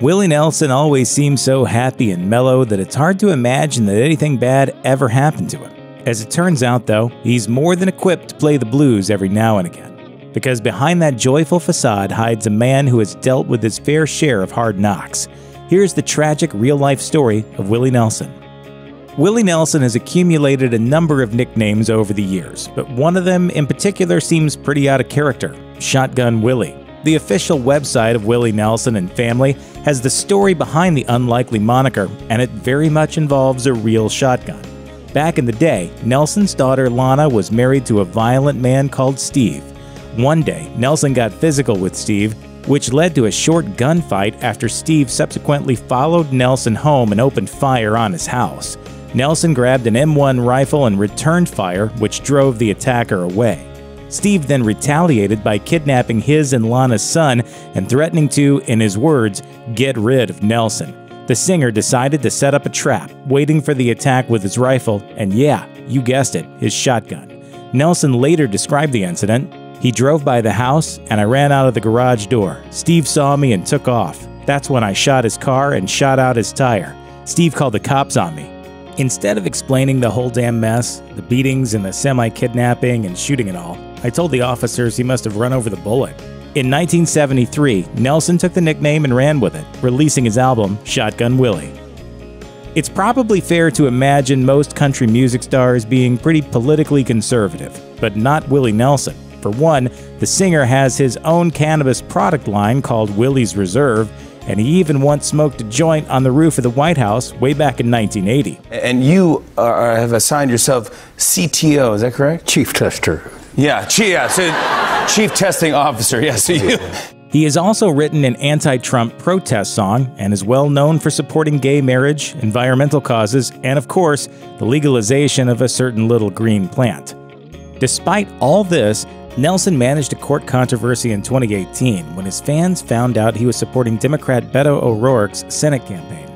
Willie Nelson always seems so happy and mellow that it's hard to imagine that anything bad ever happened to him. As it turns out, though, he's more than equipped to play the blues every now and again. Because behind that joyful facade hides a man who has dealt with his fair share of hard knocks. Here's the tragic real-life story of Willie Nelson. Willie Nelson has accumulated a number of nicknames over the years, but one of them in particular seems pretty out of character: Shotgun Willie. The official website of Willie Nelson and family has the story behind the unlikely moniker, and it very much involves a real shotgun. Back in the day, Nelson's daughter Lana was married to a violent man called Steve. One day, Nelson got physical with Steve, which led to a short gunfight after Steve subsequently followed Nelson home and opened fire on his house. Nelson grabbed an M1 rifle and returned fire, which drove the attacker away. Steve then retaliated by kidnapping his and Lana's son and threatening to, in his words, get rid of Nelson. The singer decided to set up a trap, waiting for the attack with his rifle, and yeah, you guessed it, his shotgun. Nelson later described the incident. He drove by the house, and I ran out of the garage door. Steve saw me and took off. That's when I shot his car and shot out his tire. Steve called the cops on me. Instead of explaining the whole damn mess, the beatings and the semi-kidnapping and shooting and all, I told the officers he must have run over the bullet. In 1973, Nelson took the nickname and ran with it, releasing his album, Shotgun Willie. It's probably fair to imagine most country music stars being pretty politically conservative, but not Willie Nelson. For one, the singer has his own cannabis product line called Willie's Reserve, and he even once smoked a joint on the roof of the White House way back in 1980. And you have assigned yourself CTO, is that correct? Chief Tester. Yeah, so Chief Testing Officer, yeah, so you... He has also written an anti-Trump protest song and is well known for supporting gay marriage, environmental causes, and of course, the legalization of a certain little green plant. Despite all this, Nelson managed a court controversy in 2018 when his fans found out he was supporting Democrat Beto O'Rourke's Senate campaign.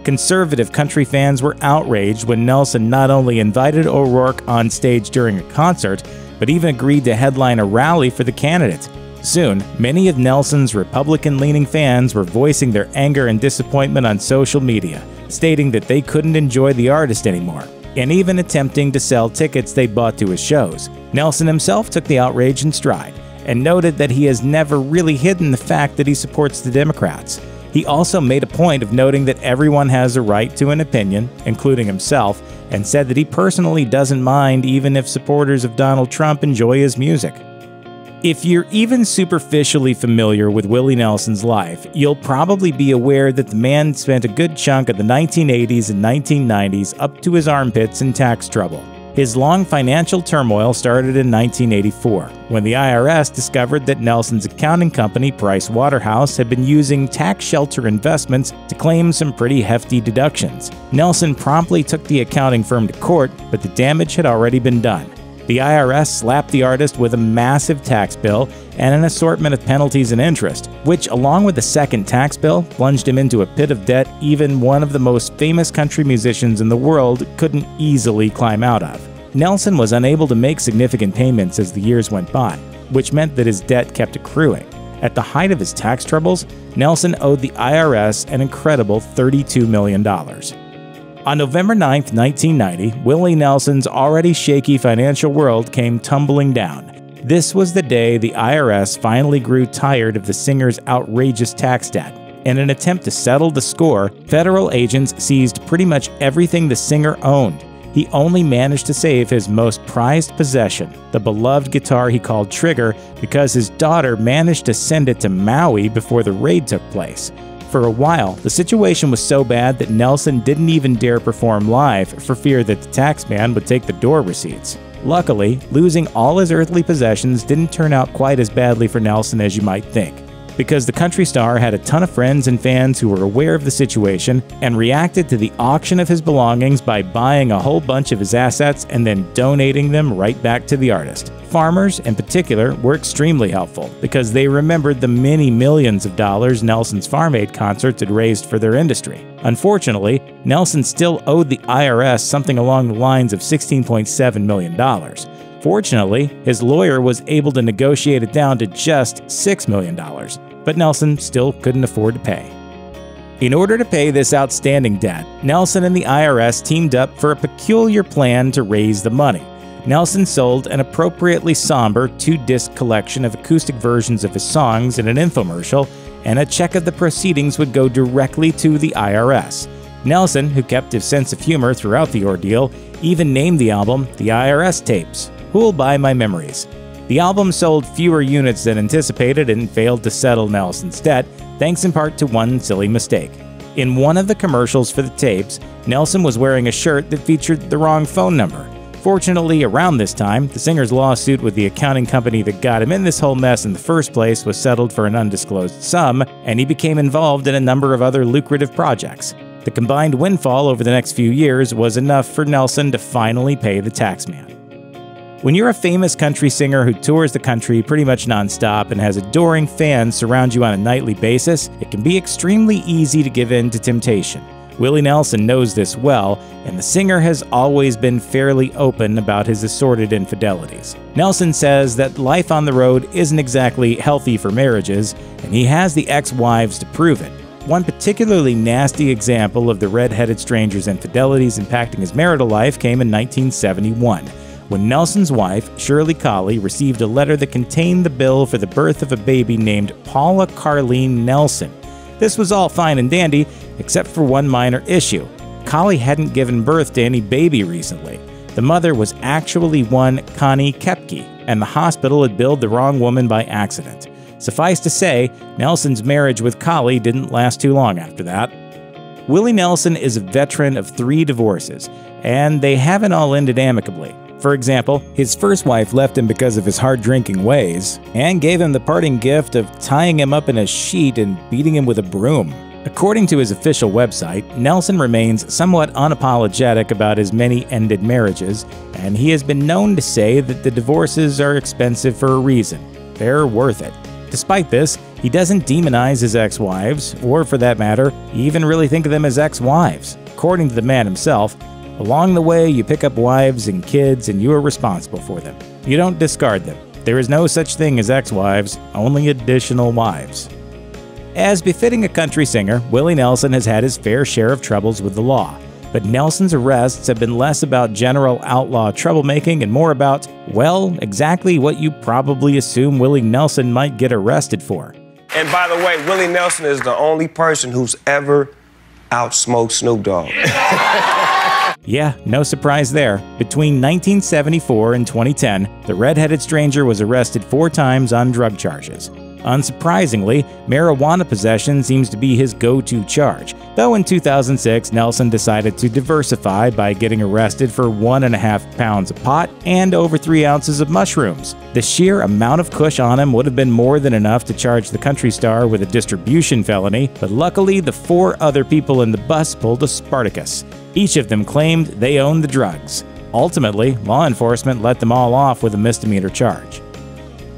Conservative country fans were outraged when Nelson not only invited O'Rourke on stage during a concert, but even agreed to headline a rally for the candidate. Soon, many of Nelson's Republican-leaning fans were voicing their anger and disappointment on social media, stating that they couldn't enjoy the artist anymore, and even attempting to sell tickets they bought to his shows. Nelson himself took the outrage in stride and noted that he has never really hidden the fact that he supports the Democrats. He also made a point of noting that everyone has a right to an opinion, including himself, and said that he personally doesn't mind even if supporters of Donald Trump enjoy his music. If you're even superficially familiar with Willie Nelson's life, you'll probably be aware that the man spent a good chunk of the 1980s and 1990s up to his armpits in tax trouble. His long financial turmoil started in 1984, when the IRS discovered that Nelson's accounting company, Price Waterhouse, had been using tax shelter investments to claim some pretty hefty deductions. Nelson promptly took the accounting firm to court, but the damage had already been done. The IRS slapped the artist with a massive tax bill and an assortment of penalties and interest, which, along with the second tax bill, plunged him into a pit of debt even one of the most famous country musicians in the world couldn't easily climb out of. Nelson was unable to make significant payments as the years went by, which meant that his debt kept accruing. At the height of his tax troubles, Nelson owed the IRS an incredible $32 million. On November 9, 1990, Willie Nelson's already shaky financial world came tumbling down. This was the day the IRS finally grew tired of the singer's outrageous tax debt. In an attempt to settle the score, federal agents seized pretty much everything the singer owned. He only managed to save his most prized possession, the beloved guitar he called Trigger, because his daughter managed to send it to Maui before the raid took place. For a while, the situation was so bad that Nelson didn't even dare perform live for fear that the taxman would take the door receipts. Luckily, losing all his earthly possessions didn't turn out quite as badly for Nelson as you might think, because the country star had a ton of friends and fans who were aware of the situation and reacted to the auction of his belongings by buying a whole bunch of his assets and then donating them right back to the artist. Farmers, in particular, were extremely helpful because they remembered the many millions of dollars Nelson's Farm Aid concerts had raised for their industry. Unfortunately, Nelson still owed the IRS something along the lines of $16.7 million. Fortunately, his lawyer was able to negotiate it down to just $6 million, but Nelson still couldn't afford to pay. In order to pay this outstanding debt, Nelson and the IRS teamed up for a peculiar plan to raise the money. Nelson sold an appropriately somber 2-disc collection of acoustic versions of his songs in an infomercial, and a check of the proceedings would go directly to the IRS. Nelson, who kept his sense of humor throughout the ordeal, even named the album the IRS Tapes. Who'll buy my memories? The album sold fewer units than anticipated and failed to settle Nelson's debt, thanks in part to one silly mistake. In one of the commercials for the tapes, Nelson was wearing a shirt that featured the wrong phone number. Fortunately, around this time, the singer's lawsuit with the accounting company that got him in this whole mess in the first place was settled for an undisclosed sum, and he became involved in a number of other lucrative projects. The combined windfall over the next few years was enough for Nelson to finally pay the taxman. When you're a famous country singer who tours the country pretty much nonstop and has adoring fans surround you on a nightly basis, it can be extremely easy to give in to temptation. Willie Nelson knows this well, and the singer has always been fairly open about his assorted infidelities. Nelson says that life on the road isn't exactly healthy for marriages, and he has the ex-wives to prove it. One particularly nasty example of the red-headed stranger's infidelities impacting his marital life came in 1971, when Nelson's wife, Shirley Colley, received a letter that contained the bill for the birth of a baby named Paula Carleen Nelson. This was all fine and dandy, except for one minor issue. Colley hadn't given birth to any baby recently. The mother was actually one Connie Kepke, and the hospital had billed the wrong woman by accident. Suffice to say, Nelson's marriage with Colley didn't last too long after that. Willie Nelson is a veteran of 3 divorces, and they haven't all ended amicably. For example, his first wife left him because of his hard-drinking ways, and gave him the parting gift of tying him up in a sheet and beating him with a broom. According to his official website, Nelson remains somewhat unapologetic about his many ended marriages, and he has been known to say that the divorces are expensive for a reason. They're worth it. Despite this, he doesn't demonize his ex-wives, or for that matter, even really think of them as ex-wives. According to the man himself, along the way you pick up wives and kids and you are responsible for them. You don't discard them. There is no such thing as ex-wives, only additional wives. As befitting a country singer, Willie Nelson has had his fair share of troubles with the law. But Nelson's arrests have been less about general outlaw troublemaking and more about, well, exactly what you probably assume Willie Nelson might get arrested for. And by the way, Willie Nelson is the only person who's ever outsmoked Snoop Dogg. Yeah, no surprise there. Between 1974 and 2010, the red-headed stranger was arrested 4 times on drug charges. Unsurprisingly, marijuana possession seems to be his go-to charge, though in 2006, Nelson decided to diversify by getting arrested for 1.5 pounds of pot and over 3 ounces of mushrooms. The sheer amount of kush on him would have been more than enough to charge the country star with a distribution felony, but luckily the 4 other people in the bus pulled a Spartacus. Each of them claimed they owned the drugs. Ultimately, law enforcement let them all off with a misdemeanor charge.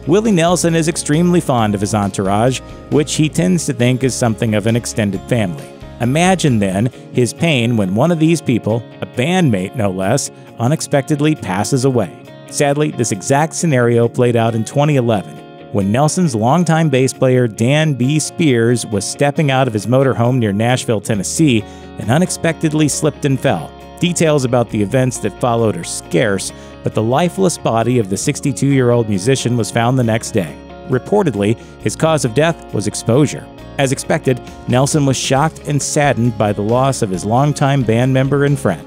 Willie Nelson is extremely fond of his entourage, which he tends to think is something of an extended family. Imagine, then, his pain when one of these people, a bandmate no less, unexpectedly passes away. Sadly, this exact scenario played out in 2011, when Nelson's longtime bass player Dan B. Spears was stepping out of his motorhome near Nashville, Tennessee, and unexpectedly slipped and fell. Details about the events that followed are scarce, but the lifeless body of the 62-year-old musician was found the next day. Reportedly, his cause of death was exposure. As expected, Nelson was shocked and saddened by the loss of his longtime band member and friend.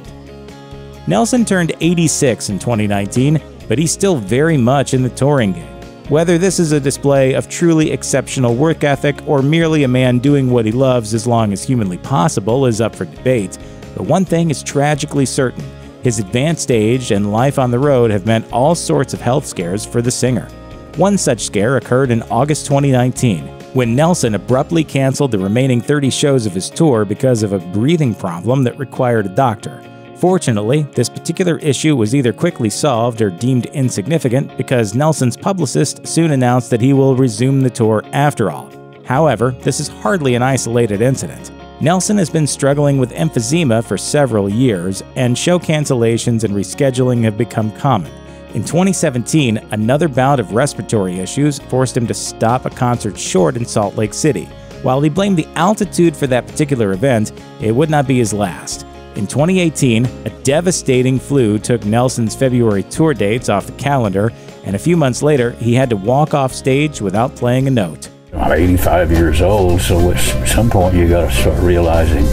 Nelson turned 86 in 2019, but he's still very much in the touring game. Whether this is a display of truly exceptional work ethic or merely a man doing what he loves as long as humanly possible is up for debate, but one thing is tragically certain: his advanced age and life on the road have meant all sorts of health scares for the singer. One such scare occurred in August 2019, when Nelson abruptly canceled the remaining 30 shows of his tour because of a breathing problem that required a doctor. Fortunately, this particular issue was either quickly solved or deemed insignificant because Nelson's publicist soon announced that he will resume the tour after all. However, this is hardly an isolated incident. Nelson has been struggling with emphysema for several years, and show cancellations and rescheduling have become common. In 2017, another bout of respiratory issues forced him to stop a concert short in Salt Lake City. While he blamed the altitude for that particular event, it would not be his last. In 2018, a devastating flu took Nelson's February tour dates off the calendar, and a few months later, he had to walk off stage without playing a note. I'm 85 years old, so at some point you got to start realizing,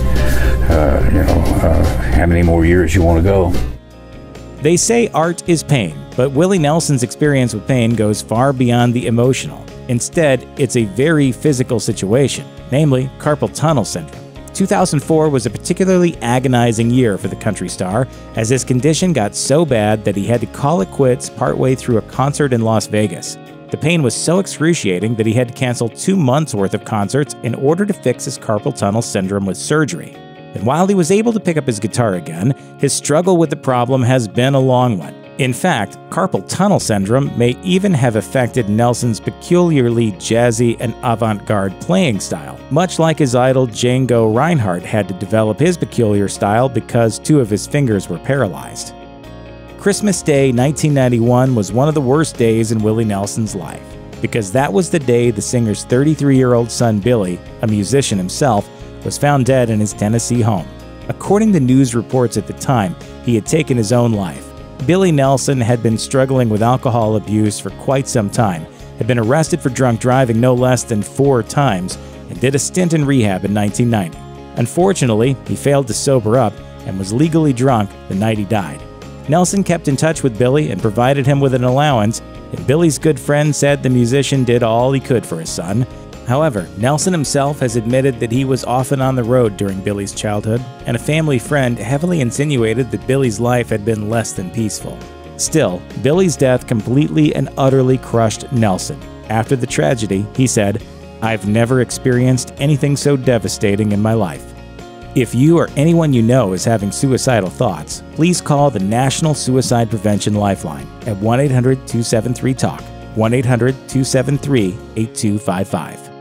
how many more years you want to go. They say art is pain, but Willie Nelson's experience with pain goes far beyond the emotional. Instead, it's a very physical situation, namely carpal tunnel syndrome. 2004 was a particularly agonizing year for the country star, as his condition got so bad that he had to call it quits partway through a concert in Las Vegas. The pain was so excruciating that he had to cancel 2 months' worth of concerts in order to fix his carpal tunnel syndrome with surgery. And while he was able to pick up his guitar again, his struggle with the problem has been a long one. In fact, carpal tunnel syndrome may even have affected Nelson's peculiarly jazzy and avant-garde playing style, much like his idol Django Reinhardt had to develop his peculiar style because 2 of his fingers were paralyzed. Christmas Day 1991 was one of the worst days in Willie Nelson's life, because that was the day the singer's 33-year-old son Billy, a musician himself, was found dead in his Tennessee home. According to news reports at the time, he had taken his own life. Billy Nelson had been struggling with alcohol abuse for quite some time, had been arrested for drunk driving no less than 4 times, and did a stint in rehab in 1990. Unfortunately, he failed to sober up and was legally drunk the night he died. Nelson kept in touch with Billy and provided him with an allowance, and Billy's good friend said the musician did all he could for his son. However, Nelson himself has admitted that he was often on the road during Billy's childhood, and a family friend heavily insinuated that Billy's life had been less than peaceful. Still, Billy's death completely and utterly crushed Nelson. After the tragedy, he said, "I've never experienced anything so devastating in my life." If you or anyone you know is having suicidal thoughts, please call the National Suicide Prevention Lifeline at 1-800-273-TALK, 1-800-273-8255.